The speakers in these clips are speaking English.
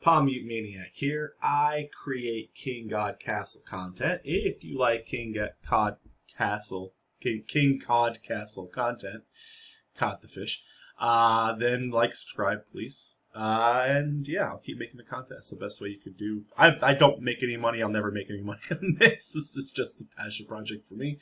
Palm Mute Maniac here. I create King God Castle content. If you like King Cod Castle content, caught the fish, then like, subscribe, please. And yeah, I'll keep making the content. It's the best way you could do. I don't make any money. I'll never make any money on this. This is just a passion project for me.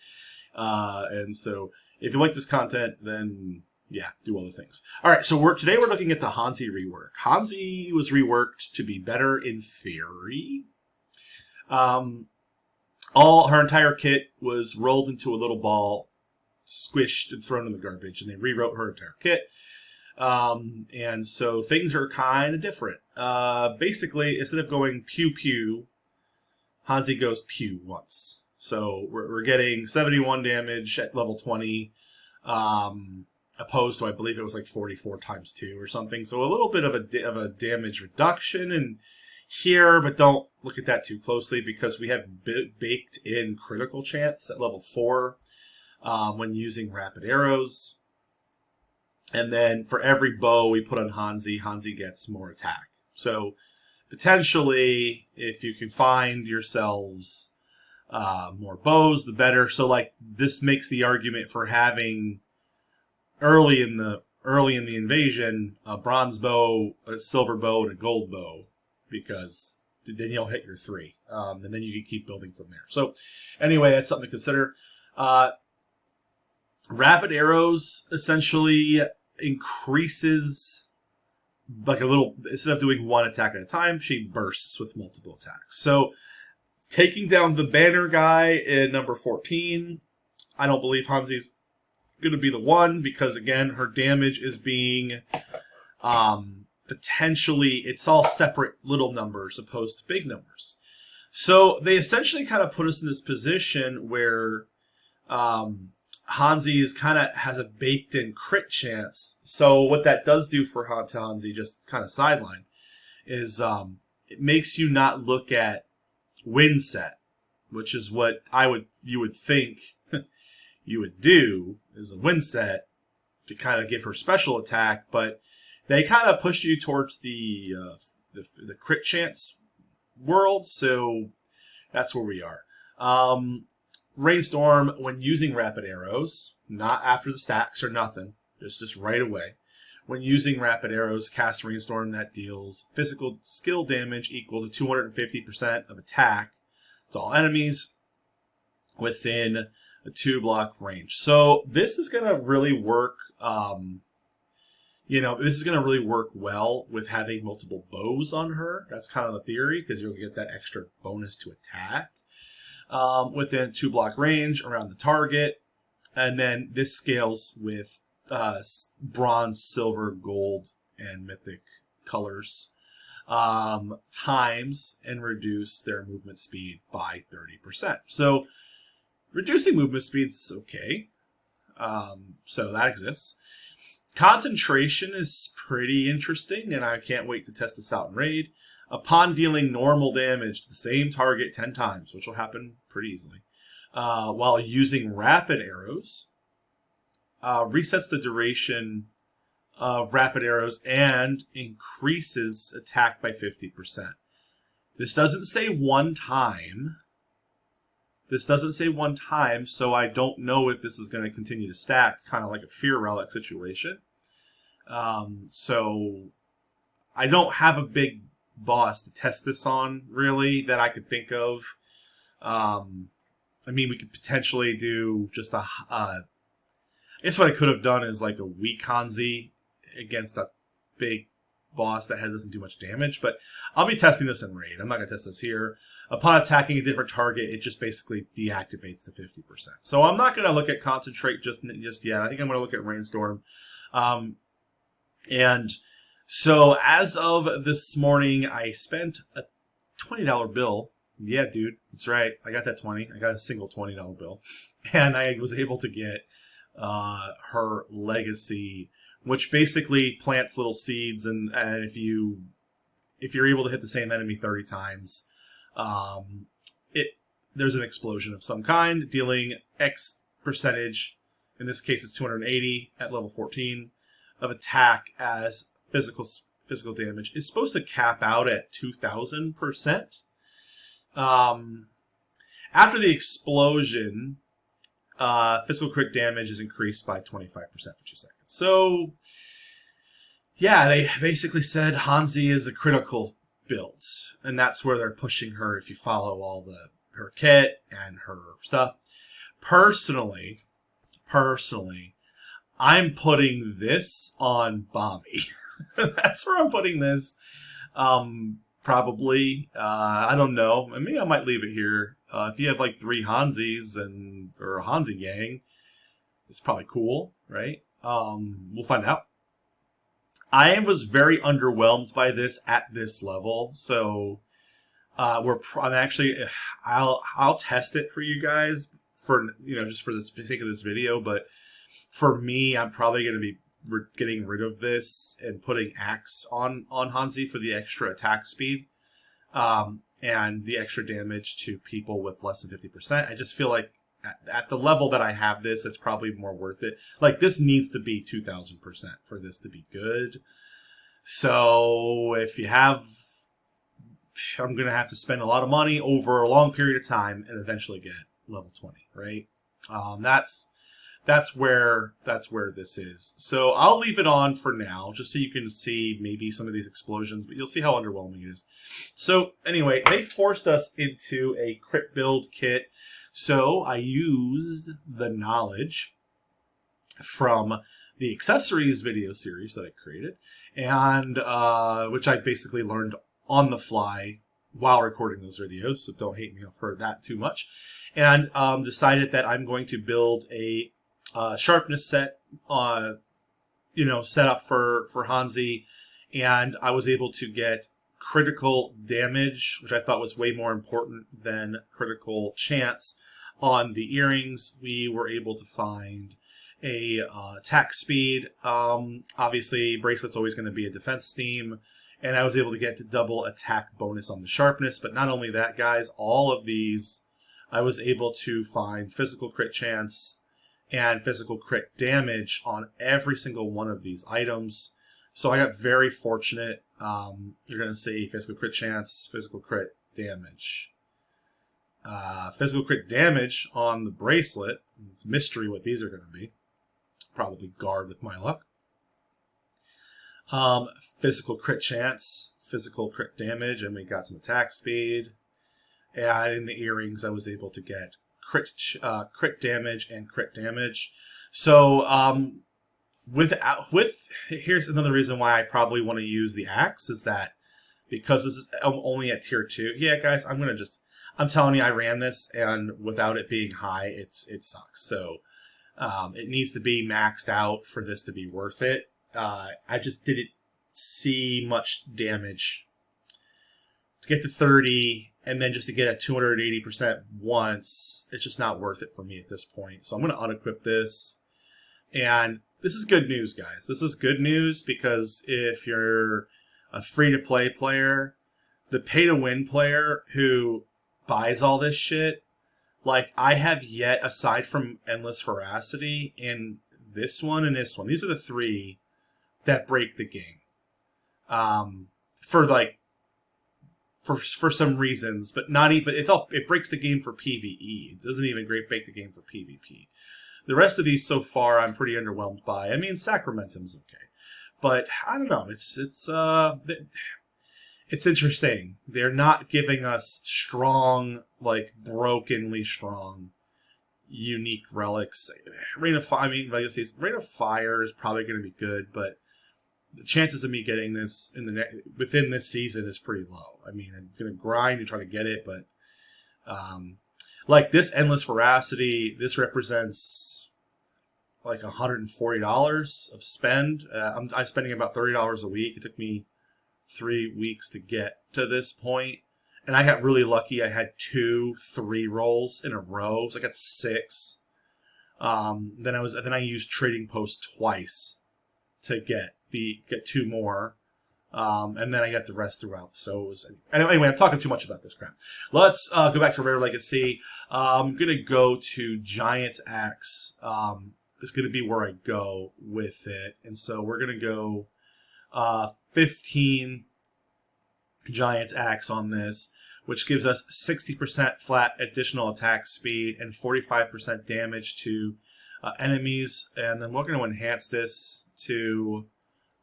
And so if you like this content, then yeah, do other things. All right, so today we're looking at the Hansi rework. Hansi was reworked to be better in theory. Her entire kit was rolled into a little ball, squished and thrown in the garbage, and they rewrote her entire kit. And so things are kind of different. Basically, instead of going pew pew, Hansi goes pew once. So we're getting 71 damage at level 20. Opposed to, I believe it was like 44 times 2 or something. So a little bit of a damage reduction in here, but don't look at that too closely because we have baked in critical chance at level 4 when using rapid arrows. And then for every bow we put on Hansi, Hansi gets more attack. So potentially, if you can find yourselves more bows, the better. So like this makes the argument for having early in the invasion, a bronze bow, a silver bow, and a gold bow, because then you'll hit your 3, and then you can keep building from there. So, anyway, that's something to consider. Rapid arrows essentially increases like a little. Instead of doing one attack at a time, she bursts with multiple attacks. So, taking down the banner guy in number 14, I don't believe Hansi's going to be the one because again her damage is being potentially, it's all separate little numbers opposed to big numbers. So they essentially kind of put us in this position where Hansi is kind of has a baked in crit chance. So what that does do for Hansi, just kind of sideline, is it makes you not look at win set, which is what you would think you would do is a win set to kind of give her special attack, but they kind of pushed you towards the crit chance world, so that's where we are. Rainstorm, when using rapid arrows, not after the stacks or nothing, just right away. When using rapid arrows, cast Rainstorm that deals physical skill damage equal to 250% of attack to all enemies within a 2-block range. So this is going to really work, this is going to really work well with having multiple bows on her. That's kind of the theory, because you'll get that extra bonus to attack within 2-block range around the target. And then this scales with bronze, silver, gold, and mythic colors times and reduce their movement speed by 30%. So reducing movement speed is okay. So that exists. Concentration is pretty interesting, and I can't wait to test this out in Raid. Upon dealing normal damage to the same target 10 times, which will happen pretty easily, while using rapid arrows, resets the duration of rapid arrows and increases attack by 50%. This doesn't say one time. So I don't know if this is going to continue to stack, kind of like a Fear Relic situation. So I don't have a big boss to test this on, really, that I could think of. We could potentially do just I guess what I could have done is like a weak Hansi against a big boss that doesn't do much damage, but I'll be testing this in Raid. I'm not going to test this here. Upon attacking a different target, it just basically deactivates to 50%. So I'm not going to look at Concentrate just yet. I think I'm going to look at Rainstorm. And so as of this morning, I spent a $20 bill. Yeah, dude, that's right. I got that 20. I got a single $20 bill. And I was able to get her Legacy, which basically plants little seeds, and if you're able to hit the same enemy 30 times, there's an explosion of some kind, dealing X percentage, in this case it's 280 at level 14, of attack as physical physical damage is supposed to cap out at 2,000%. After the explosion, physical crit damage is increased by 25% for 2 seconds. So, yeah, they basically said Hansi is a critical build, and that's where they're pushing her. If you follow all her kit and her stuff, personally, I'm putting this on Bomby. That's where I'm putting this. Probably. I don't know. Maybe I might leave it here. If you have like 3 Hansis or a Hansi gang, it's probably cool, right? We'll find out. I was very underwhelmed by this at this level, so I'm actually I'll test it for you guys for just for the sake of this video, but for me, I'm probably going to be getting rid of this and putting Axe on Hansi for the extra attack speed and the extra damage to people with less than 50%. I just feel like at the level that I have this, it's probably more worth it. Like, this needs to be 2,000% for this to be good. So if you have, I'm going to have to spend a lot of money over a long period of time and eventually get level 20, right? That's where this is. So I'll leave it on for now, just so you can see maybe some of these explosions, but you'll see how underwhelming it is. So anyway, they forced us into a crit build kit. So I used the knowledge from the Accessories video series that I created, and which I basically learned on the fly while recording those videos, so don't hate me for that too much, and decided that I'm going to build a sharpness set, set up for Hansi, and I was able to get critical damage, which I thought was way more important than critical chance on the earrings. We were able to find a attack speed. Obviously, bracelet's always going to be a defense theme, and I was able to get to double attack bonus on the sharpness. But not only that, guys, all of these, I was able to find physical crit chance and physical crit damage on every single one of these items. So I got very fortunate. You're going to see physical crit chance, physical crit damage. Physical crit damage on the bracelet. It's mystery what these are going to be. Probably guard with my luck. Physical crit chance, physical crit damage, and we got some attack speed. And in the earrings, I was able to get crit damage and crit damage. So here's another reason why I probably want to use the axe, is that because this is only at tier 2. Yeah, guys, I'm telling you, I ran this, and without it being high, it sucks. So it needs to be maxed out for this to be worth it. I just didn't see much damage to get to 30, and then just to get a 280% once. It's just not worth it for me at this point. So I'm going to unequip this. And this is good news, guys. This is good news because if you're a free-to-play player, the pay-to-win player who buys all this shit, like, I have yet, aside from Endless Veracity and this one and this one, these are the 3 that break the game. For some reasons, but not even, it breaks the game for PvE. It doesn't even break the game for PvP. The rest of these so far, I'm pretty underwhelmed by. I mean, Sacramentum's okay, but I don't know. It's interesting. They're not giving us strong, like brokenly strong, unique relics. Rain of Fire. I mean, like I say, Rain of Fire is probably going to be good, but the chances of me getting this within this season is pretty low. I mean, I'm going to grind and try to get it, but like this Endless Veracity, this represents like $140 of spend. I'm spending about $30 a week. It took me 3 weeks to get to this point, and I got really lucky. I had 2 3 rolls in a row, so I got 6. Then I used Trading Post twice to get 2 more, and then I got the rest throughout. So it was, anyway, I'm talking too much about this crap. Let's go back to Rare Legacy. I'm gonna go to Giant Axe. It's gonna be where I go with it, and so we're gonna go 15 Giant's Axe on this, which gives us 60% flat additional attack speed and 45% damage to enemies. And then we're going to enhance this to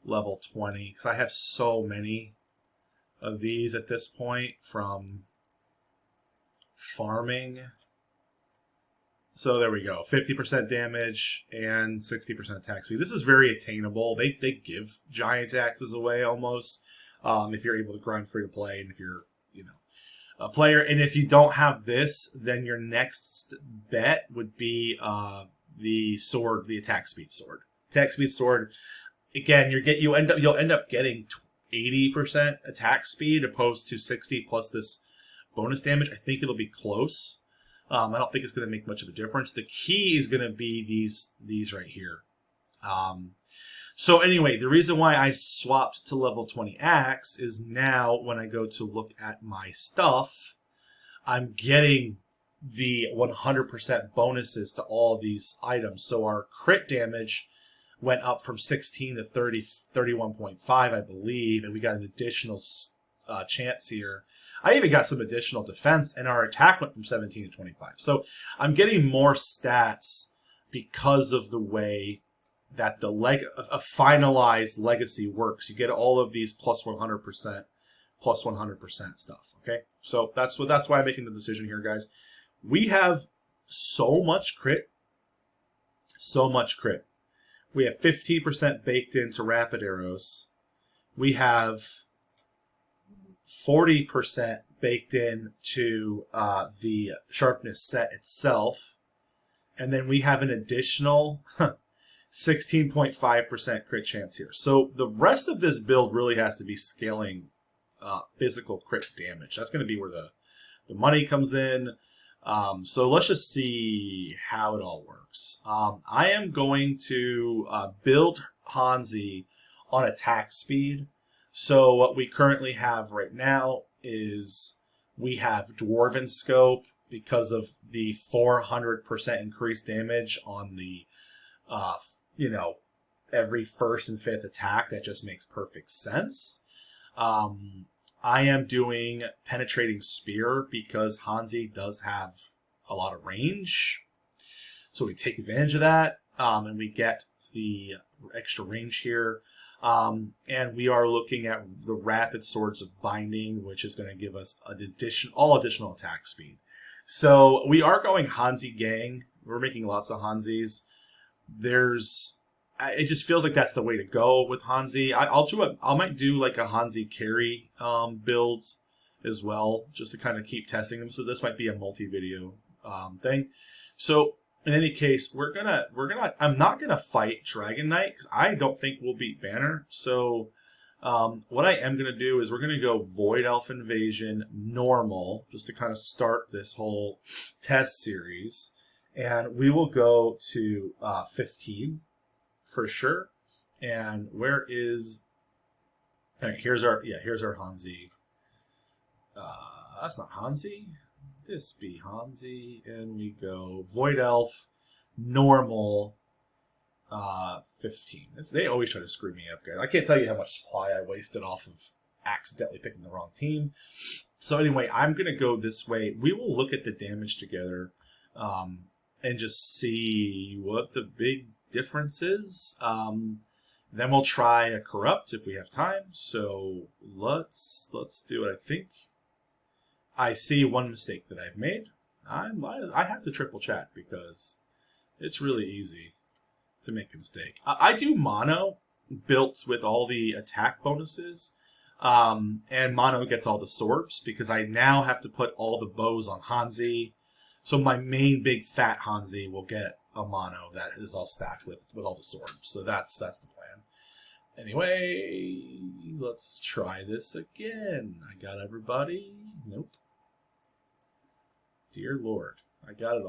level 20 because I have so many of these at this point from farming. So there we go, 50% damage and 60% attack speed. This is very attainable. They give Giant Axes away almost if you're able to grind free to play, and if you're a player. And if you don't have this, then your next bet would be the sword, the attack speed sword. Attack speed sword. Again, you'll end up getting 80% attack speed opposed to 60 plus this bonus damage. I think it'll be close. I don't think it's going to make much of a difference. The key is going to be these right here. So anyway, the reason why I swapped to level 20 axe is now when I go to look at my stuff, I'm getting the 100% bonuses to all these items. So our crit damage went up from 16 to 31.5, I believe, and we got an additional chance here. I even got some additional defense, and our attack went from 17 to 25. So I'm getting more stats because of the way that a finalized legacy works. You get all of these plus 100% stuff. Okay, so that's why I'm making the decision here, guys. We have so much crit. We have 15% baked into rapid arrows. We have 40% baked in to the sharpness set itself. And then we have an additional 16.5% crit chance here. So the rest of this build really has to be scaling physical crit damage. That's going to be where the money comes in. So let's just see how it all works. I am going to build Hansi on attack speed. So what we currently have right now is we have Dwarven Scope because of the 400% increased damage on the, every first and fifth attack. That just makes perfect sense. I am doing Penetrating Spear because Hansi does have a lot of range. So we take advantage of that, and we get the extra range here. And we are looking at the Rapid Swords of Binding, which is going to give us all additional attack speed. So we are going Hansi gang. We're making lots of Hansis. It just feels like that's the way to go with Hansi. I might do like a Hansi carry build as well, just to kind of keep testing them. So this might be a multi-video thing. So in any case, I'm not gonna fight Dragon Knight because I don't think we'll beat Banner. So what I am gonna do is we're gonna go Void Elf Invasion normal, just to kind of start this whole test series, and we will go to 15 for sure. And where is? All right, here's our Hansi. That's not Hansi. This be Hansi, and we go Void Elf, normal, 15. They always try to screw me up, guys. I can't tell you how much supply I wasted off of accidentally picking the wrong team. So anyway, I'm gonna go this way. We will look at the damage together, and just see what the big difference is. Then we'll try a Corrupt if we have time. So let's do it. I think I see one mistake that I've made. I have to triple chat because it's really easy to make a mistake. I do mono built with all the attack bonuses, and mono gets all the swords because I now have to put all the bows on Hansi. So my main big fat Hansi will get a mono that is all stacked with all the swords. So that's the plan. Anyway, let's try this again. I got everybody. Nope. Dear Lord. I got it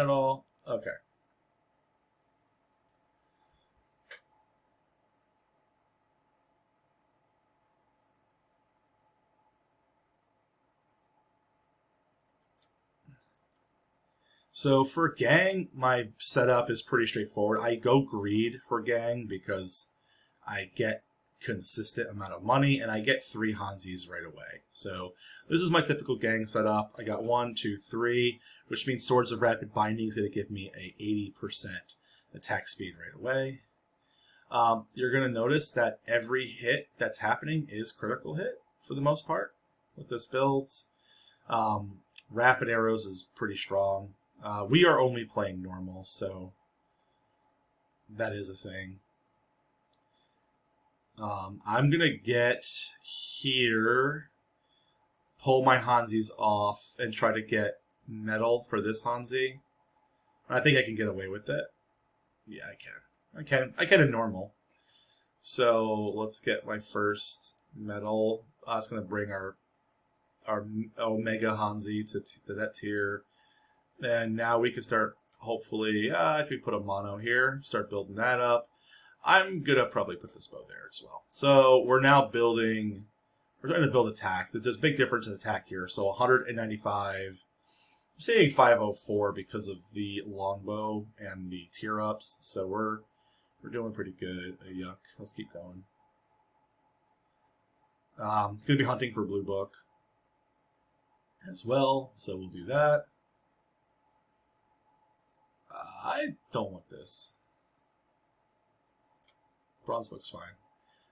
all. Okay. So for gang, my setup is pretty straightforward. I go greed for gang because I get consistent amount of money, and I get 3 Hansis right away. So this is my typical gang setup. I got 1, 2, 3, which means Swords of Rapid Binding is going to give me a 80% attack speed right away. You're going to notice that every hit that's happening is critical hit for the most part with this build. Rapid Arrows is pretty strong. We are only playing normal, so that is a thing. I'm going to get here, pull my Hansis off, and try to get metal for this Hansi. I think I can get away with it. Yeah, I can. I can in normal. So let's get my first metal. It's going to bring our Omega Hansi to that tier. And now we can start, hopefully, if we put a mono here, start building that up. I'm going to probably put this bow there as well. So we're now building, we're going to build attack. There's a big difference in attack here. So 195, I'm saying 504 because of the longbow and the tier ups. So we're doing pretty good. Yuck. Let's keep going. Going to be hunting for blue book as well. So we'll do that. I don't want this. Bronze book's fine.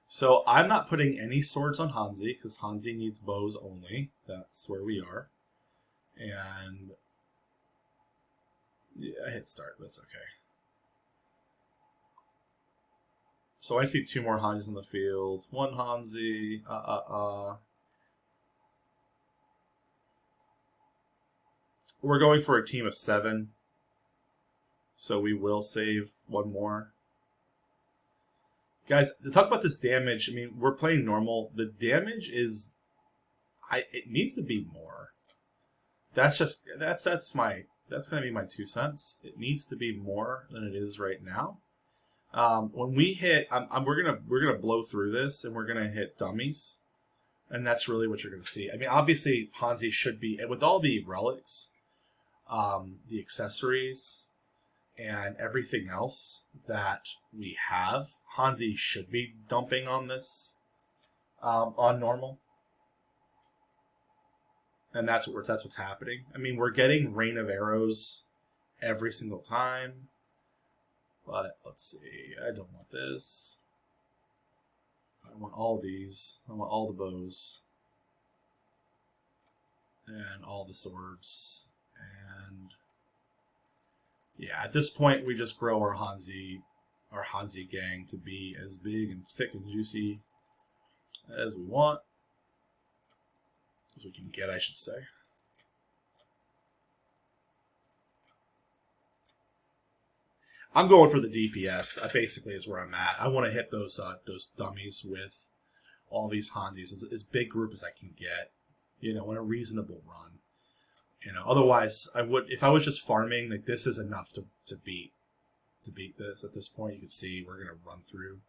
So I'm not putting any swords on Hansi because Hansi needs bows only. That's where we are. And yeah, I hit start, but it's okay. So I see 2 more Hansis on the field. 1 Hansi. We're going for a team of 7. So we will save 1 more. Guys, to talk about this damage, I mean, we're playing normal. The damage is, it needs to be more. That's gonna be my 2 cents. It needs to be more than it is right now. When we hit, we're gonna blow through this, and we're gonna hit dummies, and that's really what you're gonna see. I mean, obviously Hansi should be, with all the relics, the accessories, and everything else that we have, Hansi should be dumping on this, on normal, and that's what's happening. I mean, we're getting Rain of Arrows every single time, but let's see. I don't want this. I want all these. I want all the bows and all the swords. And yeah, at this point, we just grow our Hansi gang to be as big and thick and juicy as we want, as we can get, I should say. I'm going for the DPS. Basically, is where I'm at. I want to hit those dummies with all these Hansis as big group as I can get, in a reasonable run. Otherwise, if I was just farming, like, this is enough to beat this. At this point, you can see we're gonna run through.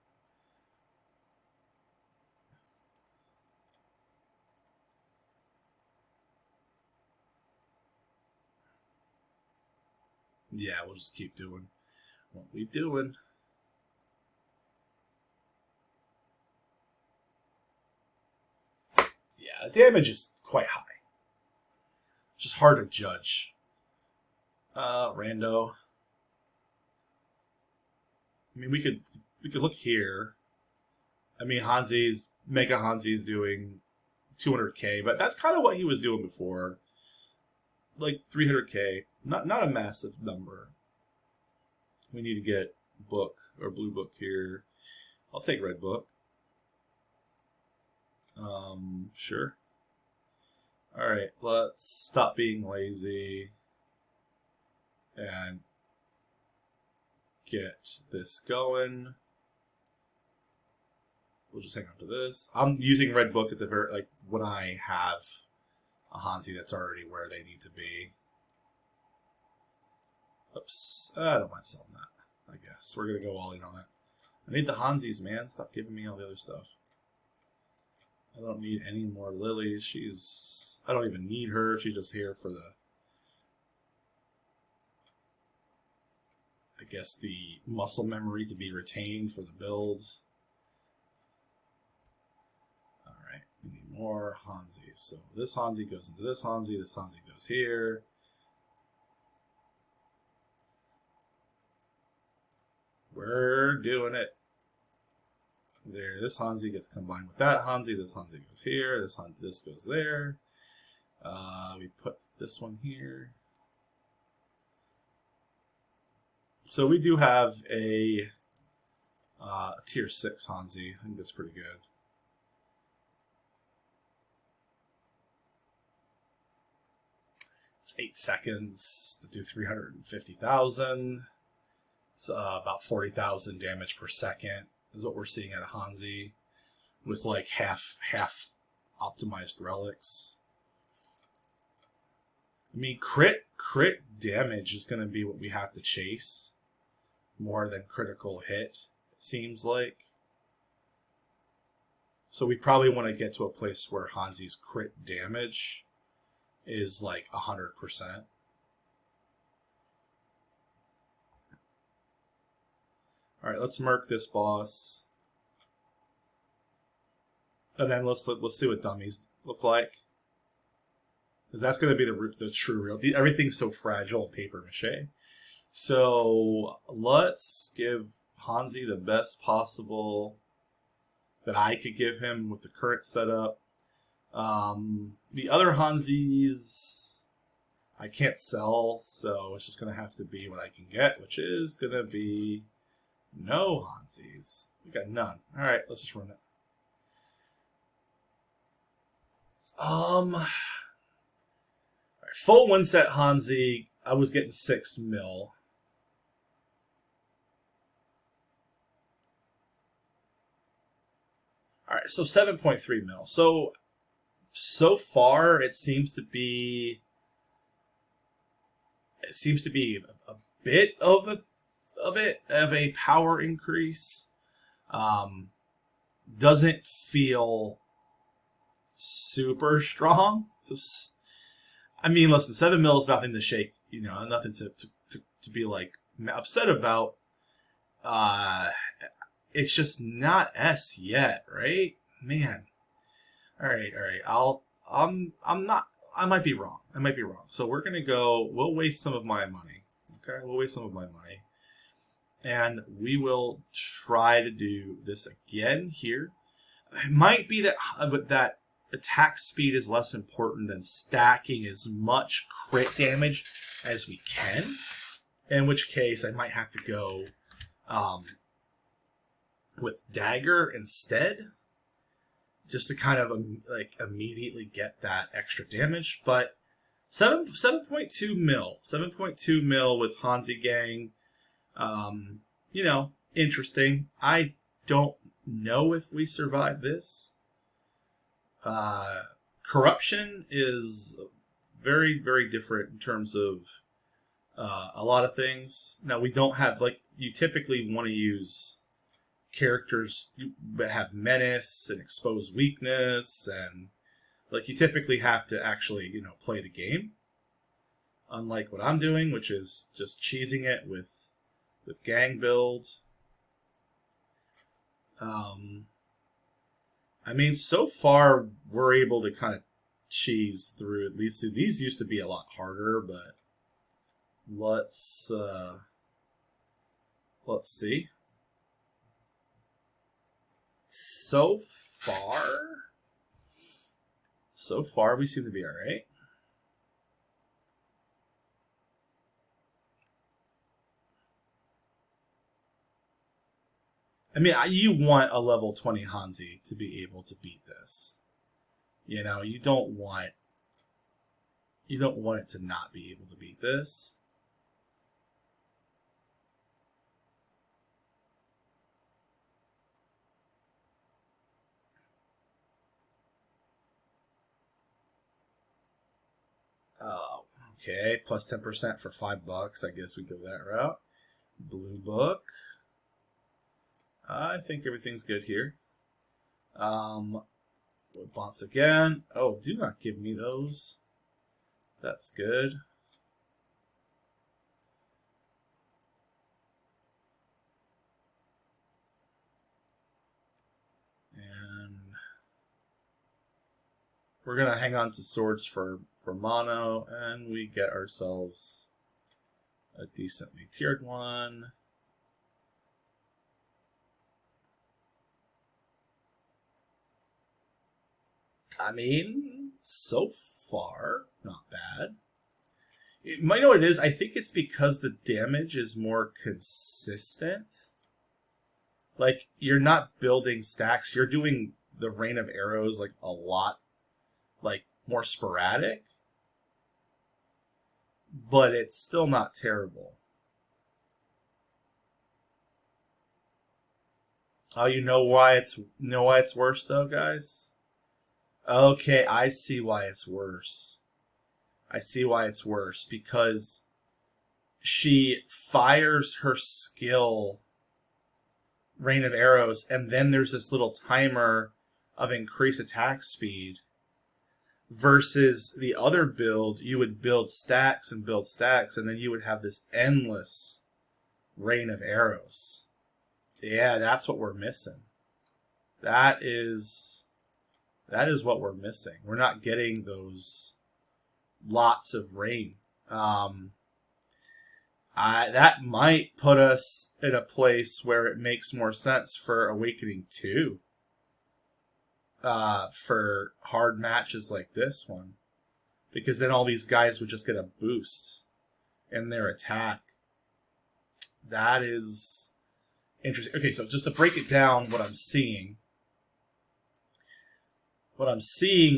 Yeah, we'll just keep doing what we're doing. Yeah, the damage is quite high. Just hard to judge. Rando. I mean, we could look here. I mean, Mega Hansi's doing 200k, but that's kind of what he was doing before. Like 300k, not a massive number. We need to get book or blue book here. I'll take red book. Sure. All right, let's stop being lazy and get this going. We'll just hang on to this. I'm using red book at the very, when I have a Hansi that's already where they need to be. Oops, I don't mind selling that. I guess we're gonna go all in on it. I need the Hansis, man. Stop giving me all the other stuff. I don't need any more lilies. I don't even need her. She's just here for I guess the muscle memory to be retained for the builds. We need more Hansis. So this Hansi goes into this Hansi goes here. We're doing it. There, this Hansi gets combined with that Hansi. This Hansi goes here. This goes there. We put this one here. So we do have a tier 6 Hansi. I think that's pretty good. It's 8 seconds to do 350,000. It's about 40,000 damage per second is what we're seeing at a Hansi with like half optimized relics. I mean, crit damage is going to be what we have to chase more than critical hit, it seems like. So we probably want to get to a place where Hansi's crit damage is like 100%. All right, let's merc this boss, and then let's see what dummies look like, because that's going to be the true real. Everything's so fragile, paper mache. So let's give Hansi the best possible that I could give him with the current setup. The other Hansis I can't sell, so it's just going to have to be what I can get, which is going to be no Hansis. We got none. All right, let's just run it. All right, full one set Hansi. I was getting 6 mil. All right, so 7.3 mil. So far, it seems to be a bit of a power increase. Doesn't feel super strong. So, I mean, listen, 7 mil is nothing to shake. You know, nothing to be like upset about. It's just not S yet, right? Man. All right. I might be wrong. So we're gonna go. We'll waste some of my money. Okay, we'll waste some of my money, and we will try to do this again here. It might be that, but that attack speed is less important than stacking as much crit damage as we can. In which case, I might have to go with dagger instead, just to kind of like immediately get that extra damage. But 7.2 mil with Hansi Gang, you know, interesting. I don't know if we survive this. Corruption is very, very different in terms of a lot of things. Now, we don't have, like, you typically want to use characters that have menace and expose weakness, and like you typically have to actually, you know, play the game. Unlike what I'm doing, which is just cheesing it with gang build. I mean, so far we're able to kind of cheese through. At least these used to be a lot harder, but let's see. So far we seem to be all right. I mean, you want a level 20 Hansi to be able to beat this. You know, you don't want it to not be able to beat this. Okay, plus 10% for $5. I guess we go that route. Blue book. I think everything's good here. Fonts again. Oh, do not give me those. That's good. And we're gonna hang on to swords for mono, and we get ourselves a decently tiered one. I mean, so far, not bad. You might know what it is. I think it's because the damage is more consistent. Like, you're not building stacks. You're doing the rain of arrows, like, a lot, like, more sporadic. But it's still not terrible. Oh, you know why it's worse though, guys? Okay, I see why it's worse. I see why it's worse because she fires her skill rain of arrows, and then there's this little timer of increased attack speed. Versus the other build, you would build stacks, and then you would have this endless rain of arrows. Yeah, that's what we're missing. That is what we're missing. We're not getting those lots of rain. That might put us in a place where it makes more sense for Awakening 2. For hard matches like this one. Because then all these guys would just get a boost in their attack. That is interesting. Okay, so just to break it down, what I'm seeing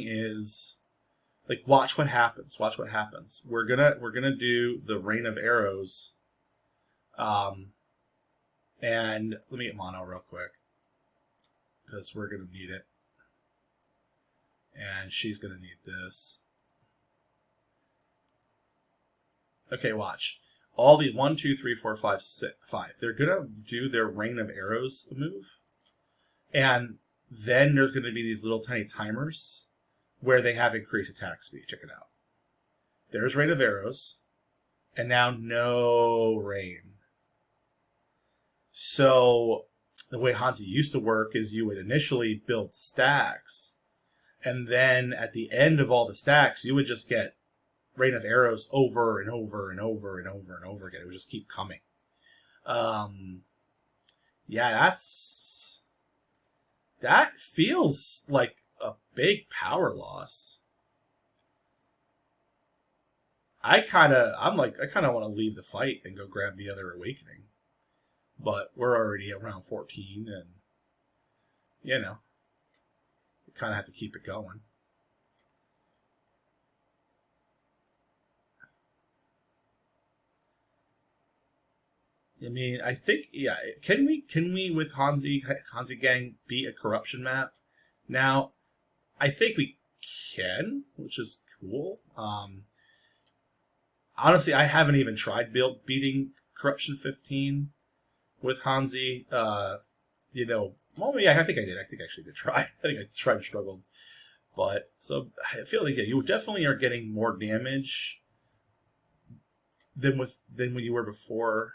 is, like, watch what happens. Watch what happens. We're gonna do the rain of arrows. And let me get mono real quick, because we're gonna need it. And she's gonna need this. Okay, watch. All the 1, 2, 3, 4, 5, 6, 5. They're gonna do their rain of arrows move, and then there's gonna be these little tiny timers where they have increased attack speed. Check it out. There's rain of arrows, and now no rain. So the way Hansi used to work is you would initially build stacks, and then at the end of all the stacks, you would just get rain of arrows over and over and over and over and over again. It would just keep coming. Yeah, that feels like a big power loss. I kind of want to leave the fight and go grab the other Awakening. But we're already at round 14, and, you know, we kind of have to keep it going. I mean, I think, yeah, can we with Hansi Gang beat a corruption map? Now, I think we can, which is cool. Honestly, I haven't even tried beating Corruption 15 with Hansi. You know, well, yeah, I think I did. I think I actually did try. I think I tried and struggled. But, so, I feel like, yeah, you definitely are getting more damage than when you were before.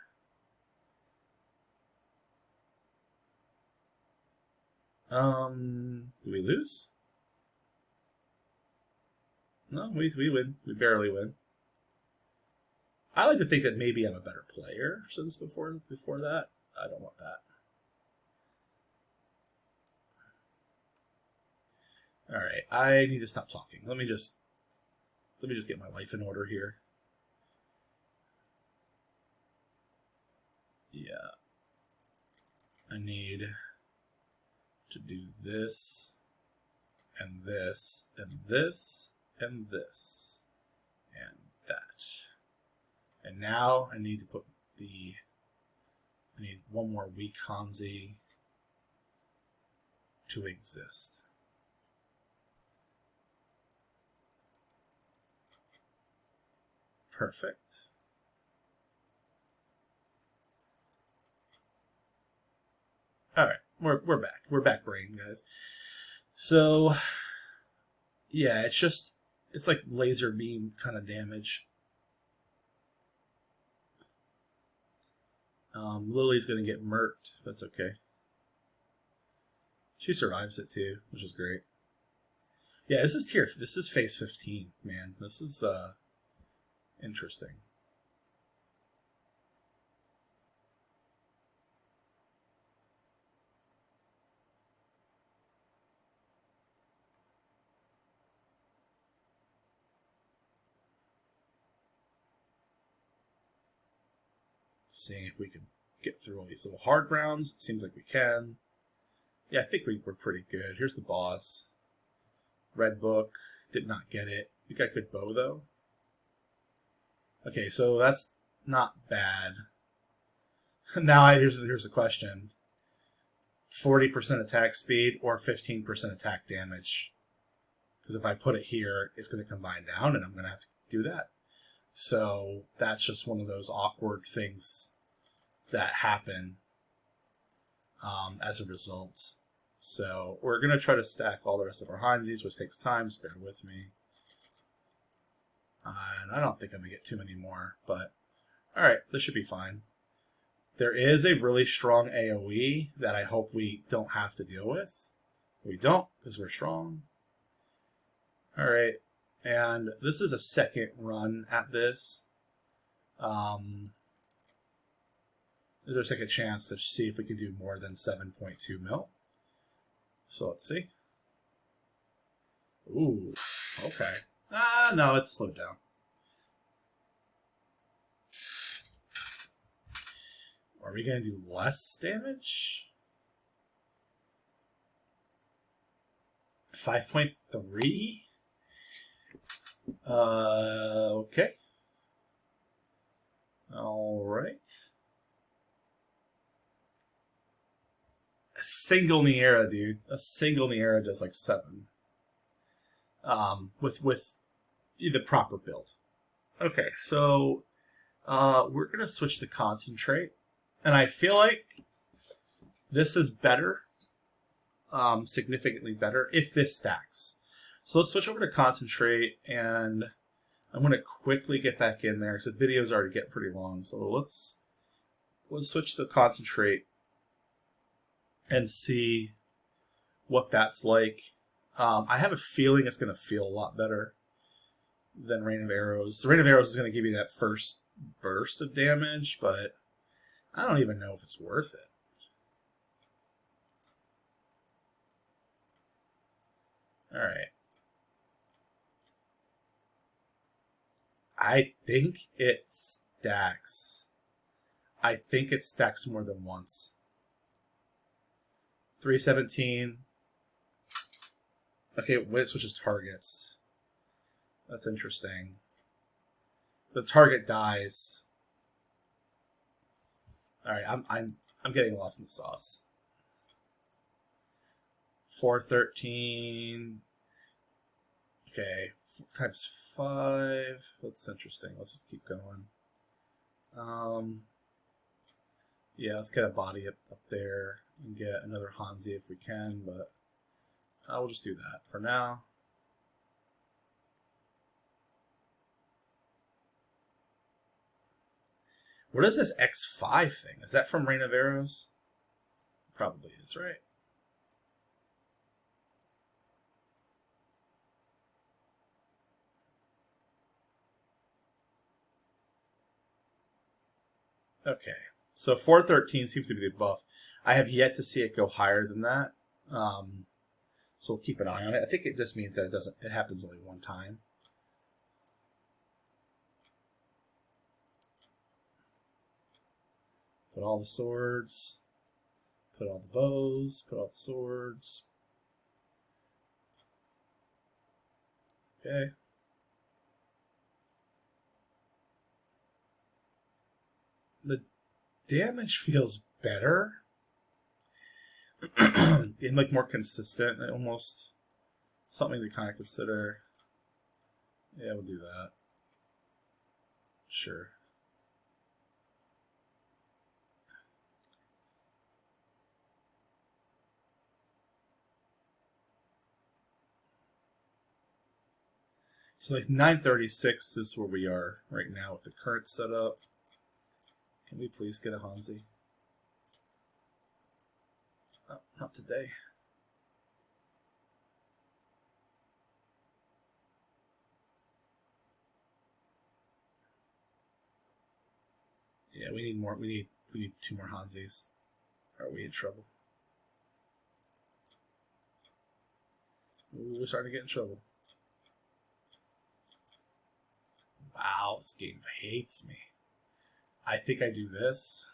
Do we lose? No, we win. We barely win. I like to think that maybe I'm a better player since before that. I don't want that. All right, I need to stop talking. Let me just get my life in order here. Yeah, I need to do this and this and this and this and that. And now I need to put I need one more weak Hansi to exist. Perfect. All right, we're back. We're back, brain guys. So, yeah, it's like laser beam kind of damage. Lily's gonna get murked. That's okay. She survives it too, which is great. Yeah, this is This is phase 15, man. This is interesting. Seeing if we can get through all these little hard rounds. It seems like we can. Yeah, I think we're pretty good. Here's the boss. Red book. Did not get it. We got good bow, though. Okay, so that's not bad. Now here's the question. 40% attack speed or 15% attack damage. Because if I put it here, it's going to combine down, and I'm going to have to do that. So that's just one of those awkward things that happen as a result. So we're going to try to stack all the rest of our Hansis, which takes time, so bear with me. And I don't think I'm going to get too many more, but alright, this should be fine. There is a really strong AoE that I hope we don't have to deal with. We don't, because we're strong. Alright, and this is a second run at this. There's a second chance to see if we can do more than 7.2 mil. So let's see. Ooh, okay. No, it's slowed down. Are we going to do less damage? 5.3? Okay. Alright. A single Niera, dude. A single Niera does like 7. With the proper build. Okay, so we're gonna switch to concentrate, and I feel like this is better, significantly better if this stacks. So let's switch over to concentrate, and I'm gonna quickly get back in there. So the video's already getting pretty long, so let's switch to concentrate and see what that's like. I have a feeling it's going to feel a lot better than Rain of Arrows. So Rain of Arrows is going to give you that first burst of damage, but I don't even know if it's worth it. Alright. I think it stacks. I think it stacks more than once. 317. Okay, it switches targets. That's interesting. The target dies. All right, I'm getting lost in the sauce. 413. Okay, 4 times 5. That's interesting. Let's just keep going. Yeah, let's get a body up there and get another Hansi if we can, but we'll just do that for now. What is this X5 thing? Is that from Rain of Arrows? Probably is, right? Okay, so 413 seems to be the buff. I have yet to see it go higher than that, so we'll keep an eye on it. I think it just means that it happens only one time. Put all the swords, put all the bows, put all the swords. Okay. The damage feels better. And like more consistent, almost something to kind of consider. Yeah, we'll do that. Sure. So like 936 is where we are right now with the current setup. Can we please get a Hansi? Oh, not today. Yeah, we need more. We need 2 more Hansis. Or are we in trouble? Ooh, we're starting to get in trouble. Wow, this game hates me. I think I do this.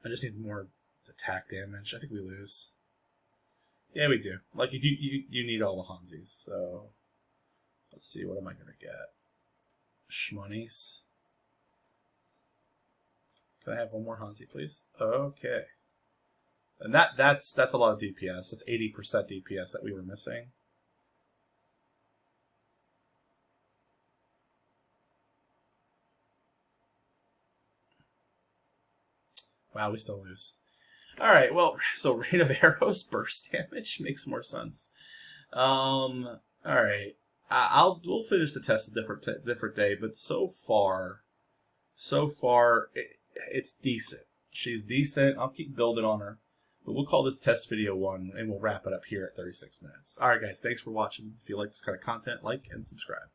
I just need more attack damage. I think we lose. Yeah, we do. Like, if you need all the Hansis, so let's see, what am I gonna get? Shmonies. Can I have one more Hansi, please? Okay. And that's a lot of DPS. That's 80% DPS that we were missing. Wow, we still lose. All right, well, so rate of arrows, burst damage makes more sense. All right, we'll finish the test a different day, but so far, it's decent. She's decent. I'll keep building on her, but we'll call this test video 1, and we'll wrap it up here at 36 minutes. All right, guys, thanks for watching. If you like this kind of content, like and subscribe.